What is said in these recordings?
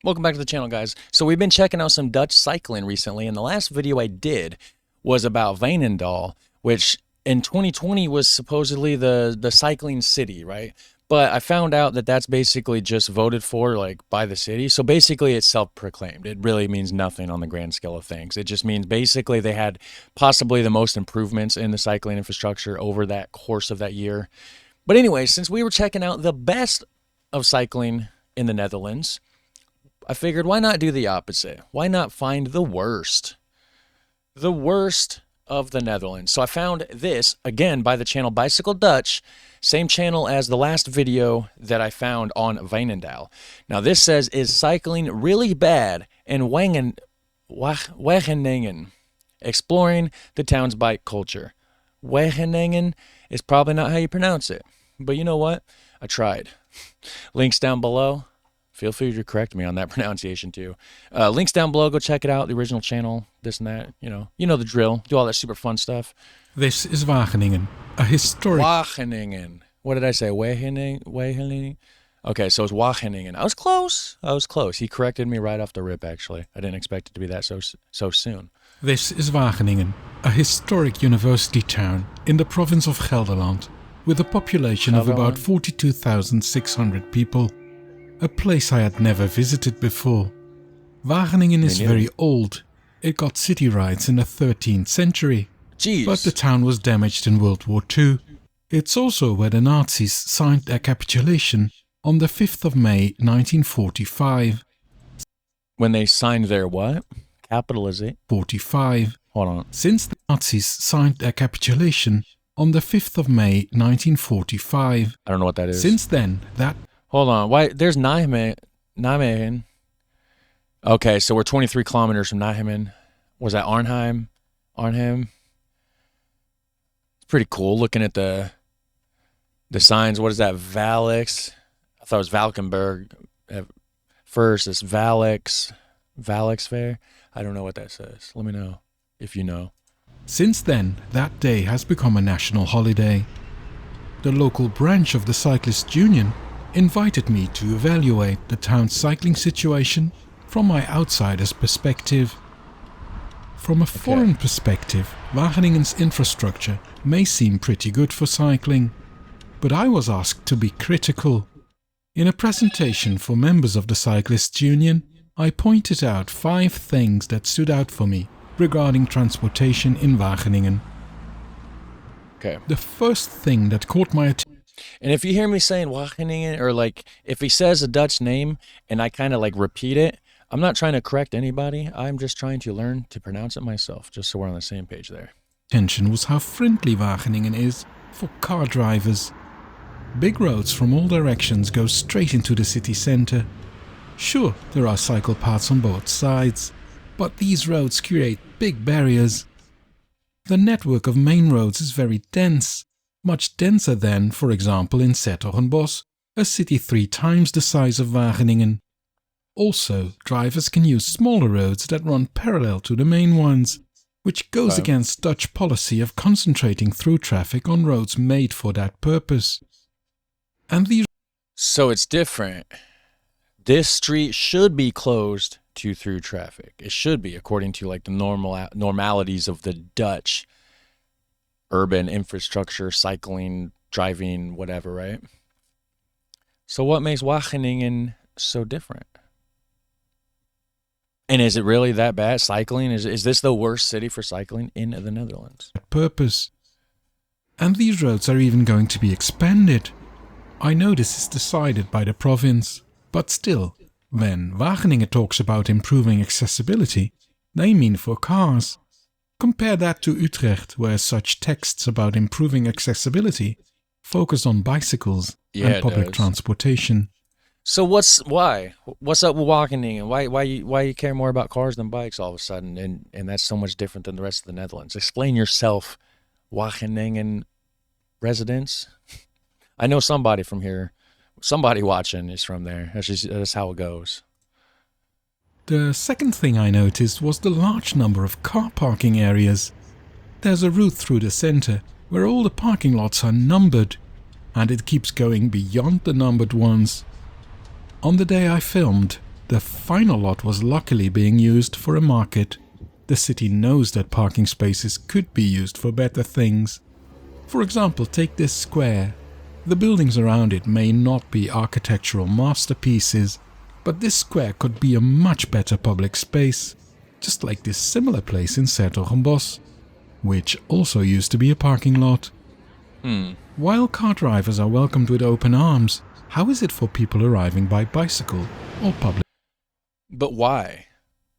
Welcome back to the channel, guys. So we've been checking out some Dutch cycling recently, and the last video I did was about Veenendaal, which in 2020 was supposedly the cycling city, right? But I found out that that's basically just voted for like by the city. So basically it's self-proclaimed. It really means nothing on the grand scale of things. It just means basically they had possibly the most improvements in the cycling infrastructure over that course of that year. But anyway, since we were checking out the best of cycling in the Netherlands, I figured, why not do the opposite? Why not find the worst? The worst of the Netherlands. So I found this, again, by the channel Bicycle Dutch, same channel as the last video that I found on Veenendaal. Now this says, is cycling really bad in Wageningen? Exploring the town's bike culture. Wageningen is probably not how you pronounce it. But you know what? I tried. Links down below. Feel free to correct me on that pronunciation too. Links down below. Go check it out. The original channel, this and that. You know the drill. Do all that super fun stuff. This is Wageningen, a historic... Wageningen. What did I say? Wageningen? Okay, so it's Wageningen. I was close. He corrected me right off the rip, actually. I didn't expect it to be that so soon. This is Wageningen, a historic university town in the province of Gelderland, with a population of about 42,600 people. A place I had never visited before. Wageningen is very old. It got city rights in the 13th century. Jeez. But the town was damaged in World War II. It's also where the Nazis signed their capitulation on the 5th of May 1945. When they signed their what? Capital is it? 45. Hold on. Since the Nazis signed their capitulation on the 5th of May 1945. I don't know what that is. Since then, that... Hold on. Why? There's Nijmegen. Okay, so we're 23 kilometers from Nijmegen. Was that Arnhem? It's pretty cool looking at the signs. What is that? Valix. I thought it was Valkenburg. First, it's Valix Fair. I don't know what that says. Let me know if you know. Since then, that day has become a national holiday. The local branch of the Cyclist Union invited me to evaluate the town's cycling situation from my outsider's perspective. From a foreign perspective, Wageningen's infrastructure may seem pretty good for cycling, but I was asked to be critical. In a presentation for members of the Cyclists Union, I pointed out 5 things that stood out for me regarding transportation in Wageningen. Okay. The first thing that caught my attention... And if you hear me saying Wageningen, or like if he says a Dutch name and I kind of like repeat it, I'm not trying to correct anybody. I'm just trying to learn to pronounce it myself, just so we're on the same page there. Attention was how friendly Wageningen is for car drivers. Big roads from all directions go straight into the city centre. Sure, there are cycle paths on both sides, but these roads create big barriers. The network of main roads is very dense. Much denser than, for example, in 's-Hertogenbosch, a city 3 times the size of Wageningen. Also, drivers can use smaller roads that run parallel to the main ones, which goes against Dutch policy of concentrating through traffic on roads made for that purpose. And these... So it's different. This street should be closed to through traffic. It should be, according to like the normalities of the Dutch urban infrastructure, cycling, driving, whatever, right? So what makes Wageningen so different? And is it really that bad, cycling? Is this the worst city for cycling in the Netherlands? Purpose. And these roads are even going to be expanded. I know this is decided by the province, but still, when Wageningen talks about improving accessibility, they mean for cars. Compare that to Utrecht, where such texts about improving accessibility focus on bicycles and public transportation. So what's up with Wageningen? Why you care more about cars than bikes all of a sudden, and that's so much different than the rest of the Netherlands? Explain yourself, Wageningen residents. I know somebody from here. Somebody watching is from there. That's how it goes. The second thing I noticed was the large number of car parking areas. There's a route through the center where all the parking lots are numbered, and it keeps going beyond the numbered ones. On the day I filmed, The final lot was luckily being used for a market. The city knows that parking spaces could be used for better things. For example, take this square. The buildings around it may not be architectural masterpieces, but this square could be a much better public space, just like this similar place in 's-Hertogenbosch, which also used to be a parking lot. While car drivers are welcomed with open arms, how is it for people arriving by bicycle or public But why?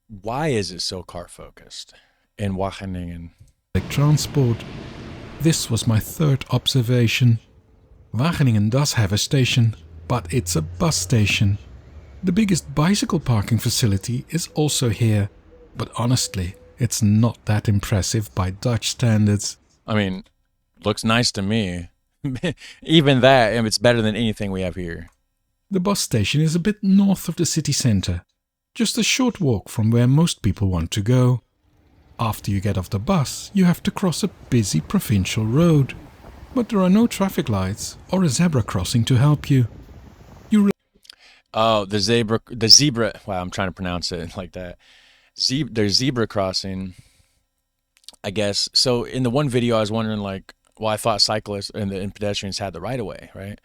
Why is it so car-focused in Wageningen? transport? This was my third observation. Wageningen does have a station, but it's a bus station. The biggest bicycle parking facility is also here, but honestly, it's not that impressive by Dutch standards. I mean, looks nice to me. Even that, it's better than anything we have here. The bus station is a bit north of the city center, just a short walk from where most people want to go. After you get off the bus, you have to cross a busy provincial road, but there are no traffic lights or a zebra crossing to help you. Oh, the zebra. Wow, I'm trying to pronounce it like that. There's zebra crossing, I guess. So in the one video, I was wondering, like, well, I thought cyclists and pedestrians had the right of way, right?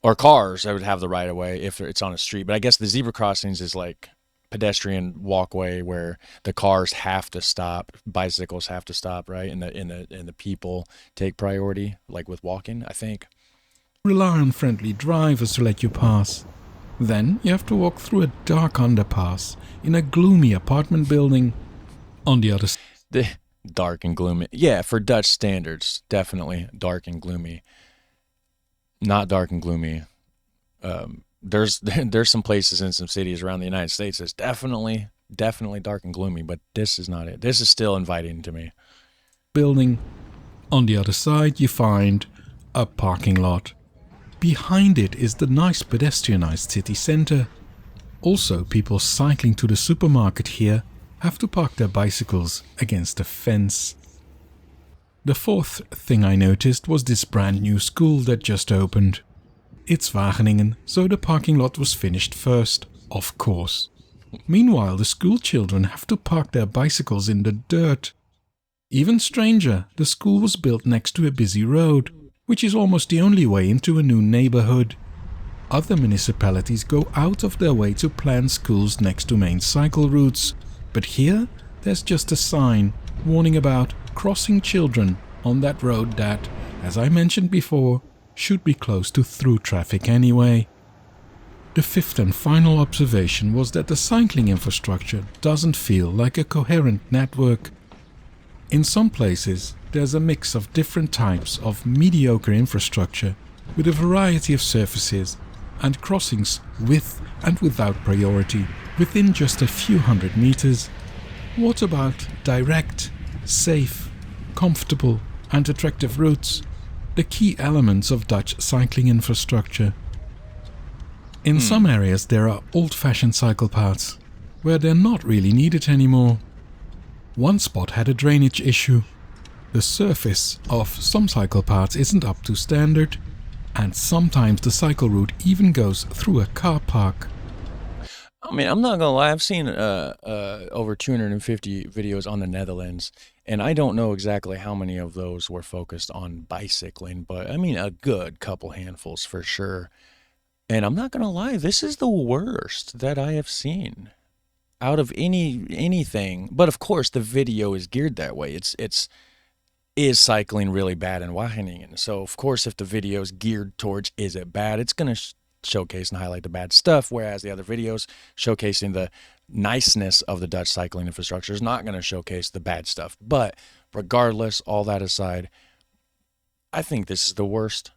Or cars that would have the right of way if it's on a street. But I guess the zebra crossings is like pedestrian walkway where the cars have to stop, bicycles have to stop, right? And the people take priority, like with walking, I think. Rely on friendly drivers to let you pass. Then you have to walk through a dark underpass in a gloomy apartment building. On the other side, Dark and gloomy. Yeah, for Dutch standards, definitely dark and gloomy. Not dark and gloomy. There's some places in some cities around the United States that's definitely dark and gloomy, but this is not it. This is still inviting to me. building. On the other side, you find a parking lot. Behind it is the nice pedestrianized city center. Also, people cycling to the supermarket here have to park their bicycles against a fence. The fourth thing I noticed was this brand new school that just opened. It's Wageningen, so the parking lot was finished first, of course. Meanwhile, the school children have to park their bicycles in the dirt. Even stranger, the school was built next to a busy road, which is almost the only way into a new neighborhood. Other municipalities go out of their way to plan schools next to main cycle routes, but here there's just a sign warning about crossing children on that road that, as I mentioned before, should be close to through traffic anyway. The fifth and final observation was that the cycling infrastructure doesn't feel like a coherent network. In some places, there's a mix of different types of mediocre infrastructure with a variety of surfaces and crossings with and without priority within just a few hundred meters. What about direct, safe, comfortable and attractive routes, the key elements of Dutch cycling infrastructure? In some areas there are old-fashioned cycle paths, where they're not really needed anymore. One spot had a drainage issue. The surface of some cycle paths isn't up to standard, and sometimes the cycle route even goes through a car park. I mean, I'm not gonna lie. I've seen over 250 videos on the Netherlands, and I don't know exactly how many of those were focused on bicycling, but I mean a good couple handfuls for sure. And I'm not gonna lie, this is the worst that I have seen out of anything. But of course, the video is geared that way. Is cycling really bad in Wageningen? So of course, if the video is geared towards is it bad, it's gonna showcase and highlight the bad stuff, whereas the other videos showcasing the niceness of the Dutch cycling infrastructure is not going to showcase the bad stuff. But regardless, all that aside, I think this is the worst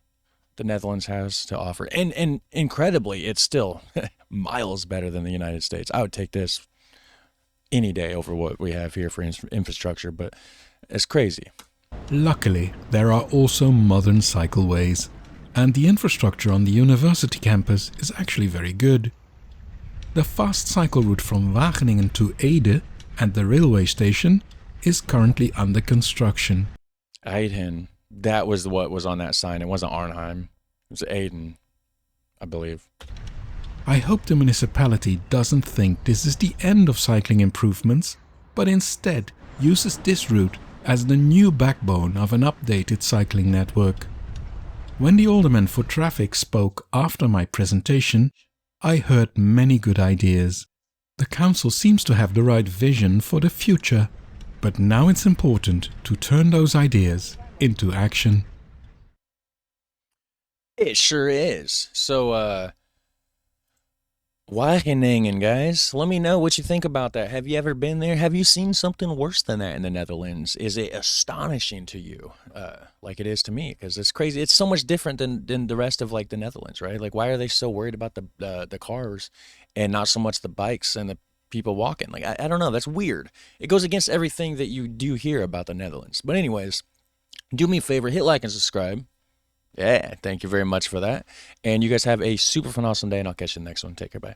the Netherlands has to offer. And incredibly, it's still miles better than the United States. I would take this any day over what we have here for infrastructure, but it's crazy. Luckily, there are also modern cycleways, and the infrastructure on the university campus is actually very good. The fast cycle route from Wageningen to Ede and the railway station is currently under construction. Aiden, that was what was on that sign. It wasn't Arnhem. It was Aiden, I believe. I hope the municipality doesn't think this is the end of cycling improvements, but instead uses this route as the new backbone of an updated cycling network. When the Alderman for Traffic spoke after my presentation, I heard many good ideas. The council seems to have the right vision for the future, but now it's important to turn those ideas into action. It sure is. So, Wageningen, guys, let me know what you think about that. Have you ever been there? Have you seen something worse than that in the Netherlands? Is it astonishing to you, like it is to me? Because it's crazy. It's so much different than the rest of like the Netherlands, right? Like, why are they so worried about the cars and not so much the bikes and the people walking? Like, I don't know. That's weird. It goes against everything that you do hear about the Netherlands. But anyways, do me a favor, hit like and subscribe. Yeah, thank you very much for that. And you guys have a super fun, awesome day, and I'll catch you in the next one. Take care, bye.